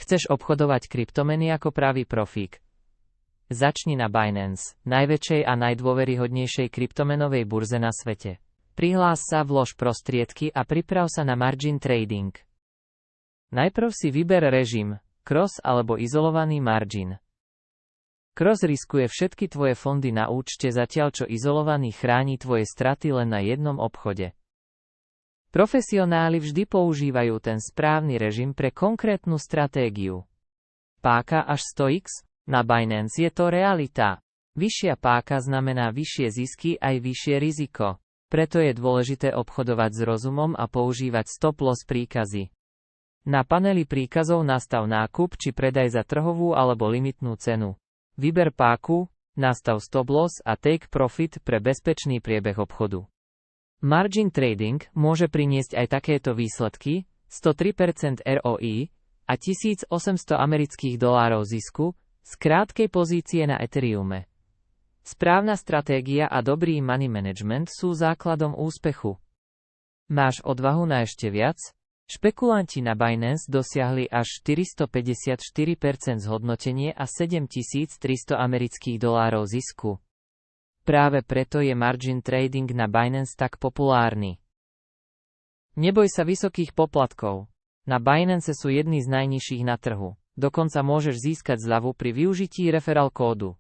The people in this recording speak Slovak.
Chceš obchodovať kryptomeny ako pravý profík? Začni na Binance, najväčšej a najdôveryhodnejšej kryptomenovej burze na svete. Prihlás sa, vlož prostriedky a priprav sa na margin trading. Najprv si vyber režim, cross alebo izolovaný margin. Cross riskuje všetky tvoje fondy na účte, zatiaľ čo izolovaný chráni tvoje straty len na jednom obchode. Profesionáli vždy používajú ten správny režim pre konkrétnu stratégiu. Páka až 100x? Na Binance je to realita. Vyššia páka znamená vyššie zisky aj vyššie riziko. Preto je dôležité obchodovať s rozumom a používať stop-loss príkazy. Na paneli príkazov nastav nákup či predaj za trhovú alebo limitnú cenu. Vyber páku, nastav stop-loss a take profit pre bezpečný priebeh obchodu. Margin trading môže priniesť aj takéto výsledky: 103% ROI a $1800 zisku z krátkej pozície na Ethereume. Správna stratégia a dobrý money management sú základom úspechu. Máš odvahu na ešte viac? Špekulanti na Binance dosiahli až 454% zhodnotenie a $7300 zisku. Práve preto je margin trading na Binance tak populárny. Neboj sa vysokých poplatkov. Na Binance sú jedni z najnižších na trhu. Dokonca môžeš získať zľavu pri využití referral kódu.